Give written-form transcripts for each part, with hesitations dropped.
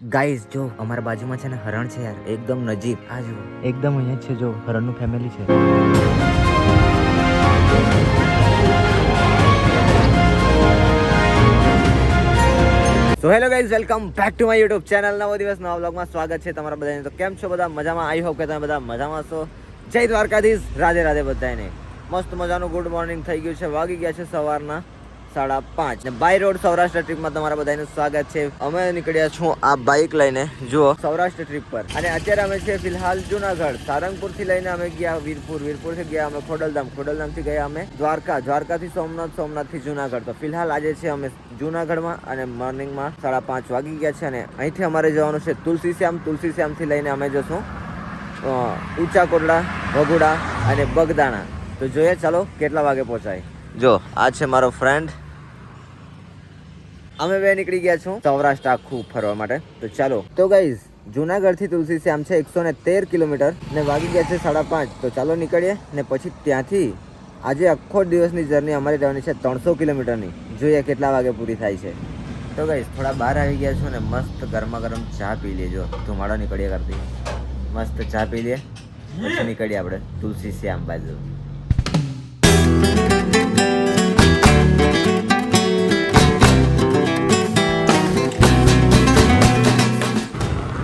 Guys જો અમારા બાજુમાં છે ને હરણ છે યાર, એકદમ નજીક. આ જો એકદમ અહીંયા છે, જો હરણનું ફેમિલી છે. So hello guys, welcome back to my YouTube channel. નવો દિવસ નવા વ્લોગમાં સ્વાગત છે તમારા બધાને. તો કેમ છો બધા? મજામાં? આઈ હોપ કે તમે બધા મજામાં છો. જય દ્વારકાધીશ, રાધે રાધે બધાને. મસ્ત મજાનું ગુડ મોર્નિંગ થઈ ગયું છે. વાગી ગયા છે સવારના 5:30 ને બાય રોડ સૌરાષ્ટ્ર ટ્રીપમાં તમારા બધાનું સ્વાગત છે. અમે નીકળ્યા છું આ બાઇક લઈને, જુઓ, સૌરાષ્ટ્ર ટ્રીપ પર. અને અત્યારે અમે છે ફિલહાલ જુનાગઢ. સારંગપુરથી લઈને અમે ગયા વીરપુરથી ગયા અમે ખોડલધામથી ગયા અમે દ્વારકાથી સોમનાથથી જુનાગઢ. તો ફિલહાલ આજે છે અમે જુનાગઢમાં અને મોર્નિંગમાં 5:30 વાગી ગયા છે. અને અહીંથી અમારે જવાનું છે તુલસીશ્યામથી લઈને અમે જશું ઊંચા કોટડા, ભગુડા અને બગદાણા. તો જોઈએ ચાલો કેટલા વાગે પહોંચાય. જો આ છે મારો ફ્રેન્ડ. અમે બે નીકળી ગયા છું સૌરાષ્ટ્ર આખું ફરવા માટે. તો ચાલો. તો ગાઈઝ જુનાગઢથી તુલસીશ્યામ છે 113 કિલોમીટર ને વાગી ગયા છે 5:30. તો ચાલો નીકળીએ ને પછી ત્યાંથી આજે આખો દિવસની જર્ની અમારી રહેવાની છે 300 કિલોમીટરની. જોઈએ કેટલા વાગે પૂરી થાય છે. તો ગાઈઝ થોડા બહાર આવી ગયા છું ને મસ્ત ગરમા ગરમ ચા પી લેજો. ધુમાડો નીકળીએ કરતી મસ્ત ચા પી લઈએ પછી નીકળીએ આપણે તુલસીશ્યામ બાજુ.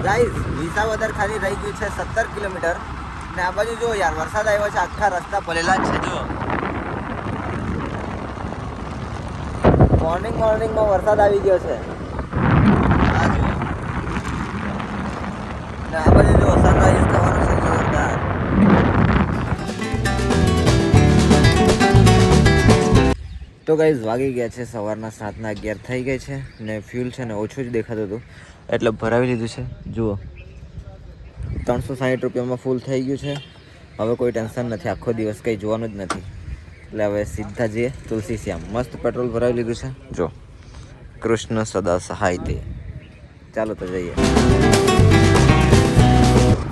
ગાઈઝ વિસાવદર ખાલી રહી ગયું છે 17 કિલોમીટર ને આ બાજુ જો યાર વરસાદ આવ્યો છે, આખા રસ્તા ભરેલા જ છે. જો મોર્નિંગમાં વરસાદ આવી ગયો છે. આ જો ને આ બાજુ જો સનરાઈઝ થવાનું છે જોરદાર. તો ગાઈઝ વાગી ગયા છે સવારના 7:11 થઈ ગઈ છે ને ફ્યુલ છે ને ઓછું જ દેખાતું હતું એટલે ભરાવી લીધું છે. જુઓ 360 રૂપિયામાં ફૂલ થઈ ગયું છે. હવે કોઈ ટેન્શન નથી, આખો દિવસ કંઈ જોવાનું જ નથી. એટલે હવે સીધા જઈએ તુલસીશ્યામ. મસ્ત પેટ્રોલ ભરાવી લીધું છે. જો કૃષ્ણ સદા સહાય તે. ચાલો તો જઈએ.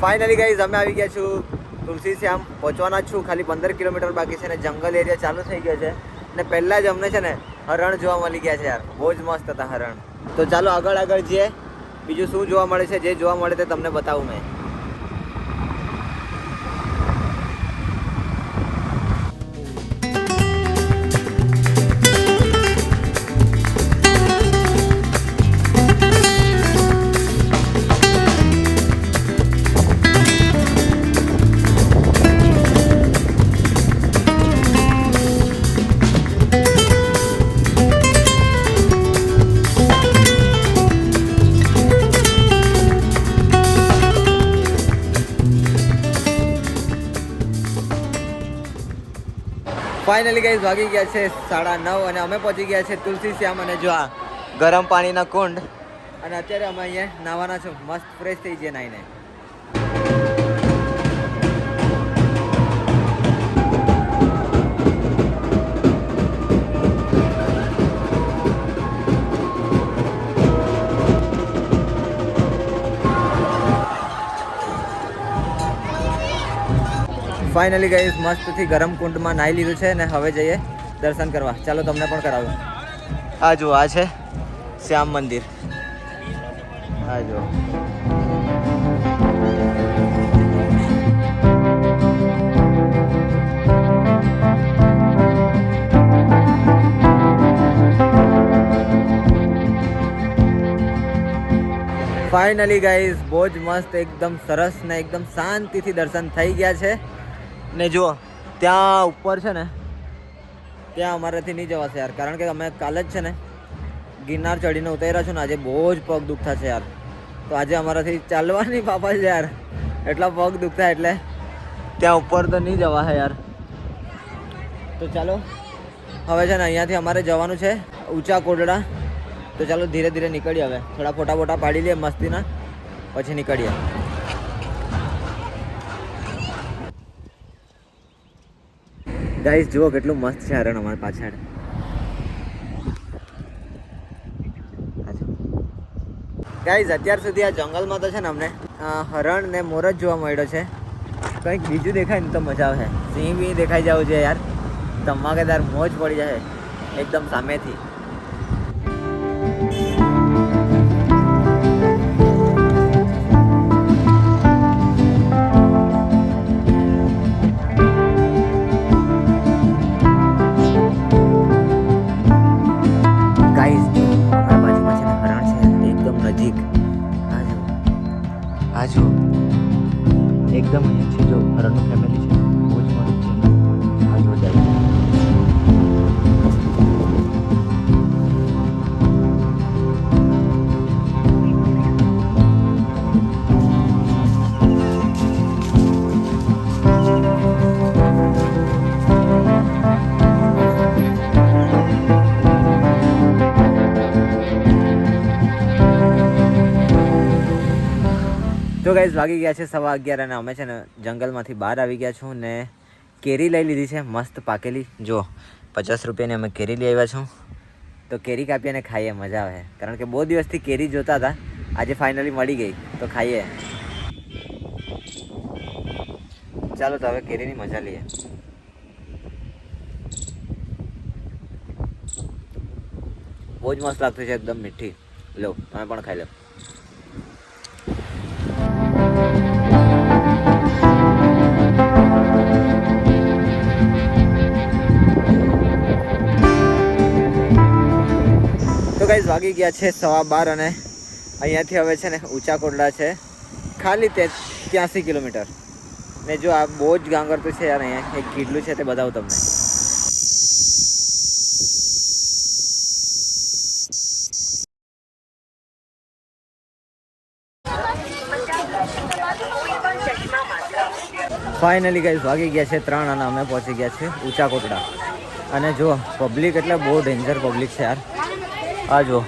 ફાઇનલી ગાઈઝ અમે આવી ગયા છું તુલસીશ્યામ. પહોંચવાના જ છું, ખાલી 15 કિલોમીટર બાકી છે ને જંગલ એરિયા ચાલુ થઈ ગયો છે. ને પહેલાં જ અમને છે ને હરણ જોવા મળી ગયા છે યાર, બહુ જ મસ્ત હતા હરણ. તો ચાલો આગળ જઈએ. બીજું શું જોવા મળે છે, જે જોવા મળે તે તમને બતાવું મેં. ફાઇનલી ગાઈઝ વાગી ગયા છે 9:30 અને અમે પહોંચી ગયા છે તુલસીશ્યામ. અને જો આ ગરમ પાણીના કુંડ. અને અત્યારે અમે અહીંયા નાહવાના છું. મસ્ત ફ્રેશ થઈ જઈએ નાહીને. ફાઇનલી ગાઈઝ મસ્તથી ગરમ કુંડમાં નાહી લીધું છે ને હવે જઈએ દર્શન કરવા. ચાલો તમને પણ કરાવું. આ જુઓ, આ છે શ્યામ મંદિર. આ જુઓ. ફાઇનલી ગાઈઝ બહુ જ મસ્ત, એકદમ સરસ ને એકદમ શાંતિથી દર્શન થઈ ગયા છે. ને જુઓ ત્યાં ઉપર છે ને, ત્યાં અમારાથી નહીં જવાશે યાર, કારણ કે અમે કાલે જ છે ને ગિરનાર ચડીને ઉતર્યા છું ને આજે બહુ જ પગ દુખતા છે યાર. તો આજે અમારાથી ચાલવાની પાપા છે યાર, એટલા પગ દુખતા એટલે ત્યાં ઉપર તો નહીં જવાશે યાર. તો ચાલો હવે છે ને અહીંયાથી અમારે જવાનું છે ઊંચા કોટડા. તો ચાલો ધીરે ધીરે નીકળીએ. હવે થોડા ફોટા પાડી લઈએ મસ્તીના, પછી નીકળીએ. ગાઈસ જુઓ કેટલું મસ્ત છે હરણ અમારી પાછળ. ગાઈસ અત્યાર સુધી આ જંગલમાં તો છે ને અમને હરણ ને મોર જ જોવા મળ્યો છે. કંઈક બીજું દેખાય ને તો મજા આવે. સિંહ બી દેખાઈ જવું છે યાર, ધમાકેદાર મોજ પડી જાય એકદમ સામેથી. આ જો એકદમ અહીંયા છે જો હરણનું ફેમિલી છે, બહુ જ મસ્ત છે. આ જો જાય તો ગાઈઝ વાગી ગયા છે 11:15 અને અમે છે ને જંગલમાંથી બહાર આવી ગયા છું ને કેરી લઈ લીધી છે મસ્ત પાકેલી. જો 50 રૂપિયાની અમે કેરી લઈ આવ્યા છું. તો કેરી કાપી અને ખાઈએ, મજા આવે, કારણ કે બહુ દિવસથી કેરી જોતા હતા, આજે ફાઇનલી મળી ગઈ તો ખાઈએ. ચાલો તો હવે કેરીની મજા લઈએ. બહુ જ મસ્ત લાગતું છે, એકદમ મીઠી. લો તમે પણ ખાઈ લો. તો ગાઈઝ વાગી ગયા છે 12:15 અને અહીંયાથી હવે છે ને ઊંચા કોટડા છે ખાલી 83 કિલોમીટર. ને જો આ બહુ જ ગાંગરતું છે યાર, અહીંયા એક કેટલું છે તે બતાવું તમને. ફાઇનલી ગાઈઝ વાગી ગયા છે 3 અને અમે પહોંચી ગયા છે ઊંચા કોટડા. અને જો પબ્લિક એટલે બહુ ડેન્જર પબ્લિક છે યાર. આ જો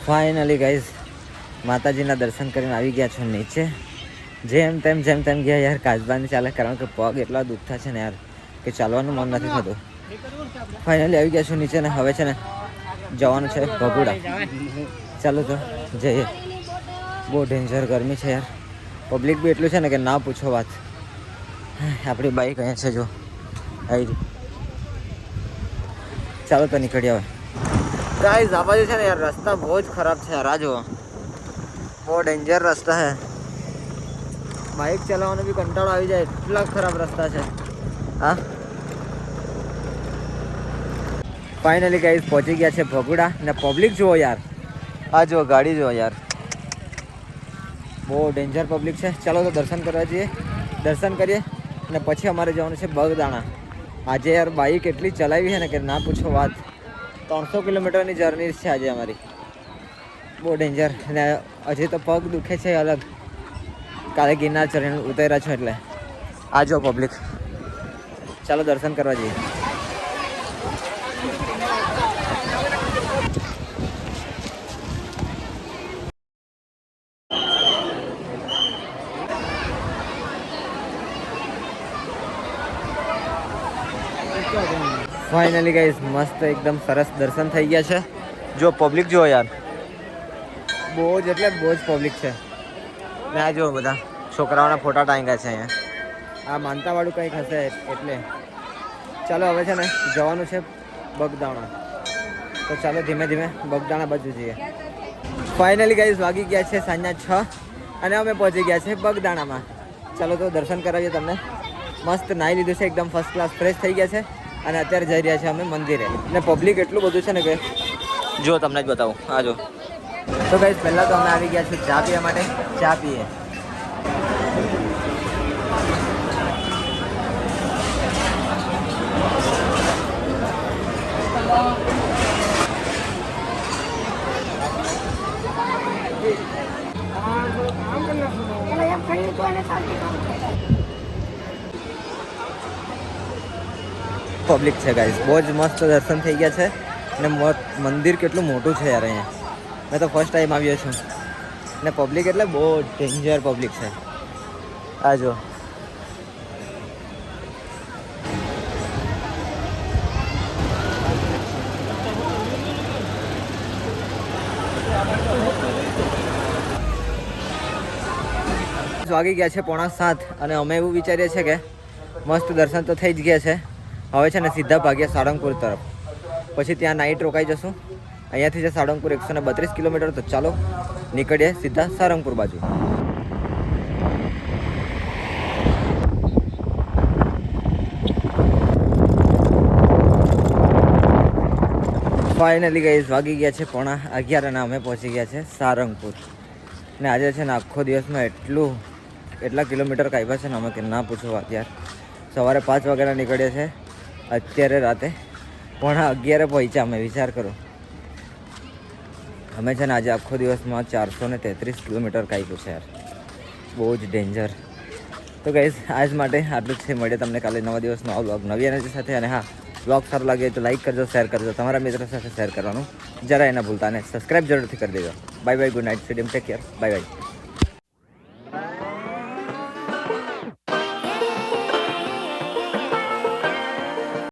ફાઇનલી ગાઈઝ માતાજીના દર્શન કરીને આવી ગયા છો નીચે. જેમ તેમ ગયા યાર, કાચબાની ચાલે, કારણ કે પગ એટલા દુખતા છે ને યાર કે ચાલવાનું મન નથી થતું. ફાઇનલી આવી ગયા છું નીચે ને હવે છે ને જવાનું છે ભગુડા. ચાલો તો જઈએ. બહુ ડેન્જર ગરમી છે યાર, પબ્લિક બી એટલું છે ને કે ના પૂછો વાત. આપણી બાઈક અહીંયા છે જો આવી. ચાલો તો નીકળીએ હવે. ગાઈઝ આ બાજુ છે ને યાર રસ્તા બહુ જ ખરાબ છે યાર. આ જુઓ બહુ ડેન્જર રસ્તા છે, બાઇક ચલાવવાનો બી કંટાળો આવી જાય, એટલા ખરાબ રસ્તા છે. હા ફાઇનલી ગાઈઝ પહોંચી ગયા છે ભગુડા. ને પબ્લિક જુઓ યાર, આ જુઓ ગાડી જુઓ યાર, બહુ ડેન્જર પબ્લિક છે. ચાલો તો દર્શન કરવા જઈએ, દર્શન કરીએ અને પછી અમારે જવાનું છે બગદાણા. આજે યાર બાઇક એટલી ચલાવી છે ને કે ના પૂછો વાત. 300 કિલોમીટરની જર્ની છે આજે અમારી, બહુ ડેન્જર. અને હજી તો પગ દુખે છે અલગ, કાલે ગિરનાર ચડીને ઉતર્યા છો એટલે. આ જો પબ્લિક, ચાલો દર્શન કરવા જઈએ. ફાઇનલી ગાઈઝ મસ્ત એકદમ સરસ દર્શન થઈ ગયા છે. જો પબ્લિક જુઓ યાર, બહુ જ એટલે બહુ જ પબ્લિક છે. ને આ જુઓ બધા છોકરાઓના ફોટા ટાંગ્યા છે અહીંયા. આ માનતાવાળું કંઈક હશે એટલે. ચાલો હવે છે ને જવાનું છે બગદાણા. તો ચાલો ધીમે ધીમે બગદાણા બાજુ જઈએ. ફાઇનલી ગાઈઝ વાગી ગયા છે સાંજના 6 અને અમે પહોંચી ગયા છે બગદાણામાં. ચાલો તો દર્શન કરાવીએ તમને. મસ્ત નાહી લીધું છે, એકદમ ફર્સ્ટ ક્લાસ ફ્રેશ થઈ ગયા છે અને અત્યારે જઈ રહ્યા છે અમે મંદિરે. ને પબ્લિક એટલું બધું છે ને કે જો તમને જ બતાવું. આ જો તો ગાઈઝ પહેલાં તો અમે આવી ગયા છીએ ચા પીવા માટે. ચા પીએ. પબ્લિક છે ગાઈઝ, બહુ જ મસ્ત દર્શન થઈ ગયા છે. અને મંદિર કેટલું મોટું છે યાર અહીંયા. મેં તો ફર્સ્ટ ટાઈમ આવ્યો છું. ને પબ્લિક એટલે બહુ ડેન્જર પબ્લિક છે. આ જો વાગી ગયા છે 6:45 અને અમે એવું વિચારીએ છીએ કે મસ્ત દર્શન તો થઈ જ ગયા છે. હવે છે ને સીધા ભાગ્યા સાળંગપુર તરફ. પછી ત્યાં નાઇટ રોકાઈ જશું. અહીંયાથી છે સાળંગપુર 132 કિલોમીટર. તો ચાલો નીકળીએ સીધા સાળંગપુર બાજુ. ફાઇનલી ગાઈઝ વાગી ગયા છે 11:15 અને અમે પહોંચી ગયા છે સારંગપુર. ને આજે છે ને આખો દિવસમાં એટલા કિલોમીટર કાપ્યા છે ને અમે કે ના પૂછો વાત યાર. સવારે 5 વાગ્યાના નીકળ્યા છે, અત્યારે રાતે 11:15 પહોંચ્યા અમે. વિચાર કરો, અમે છે ને આજે આખો દિવસમાં 433 કિલોમીટર કાપ્યું છે યાર. બહુ જ ડેન્જર. તો ગાઈઝ આજ માટે આટલું જ છે. મળીએ તમને કાલે નવા દિવસનો આ વ્લોગ નવી એનર્જી સાથે. અને હા, વ્લોગ સારો લાગે તો લાઈક કરજો, શેર કરજો, તમારા મિત્રો સાથે શેર કરવાનું જરા ના ભૂલતા, અને સબસ્ક્રાઈબ જરૂરથી કરી દેજો. Bye bye, good night, freedom, take care, bye bye.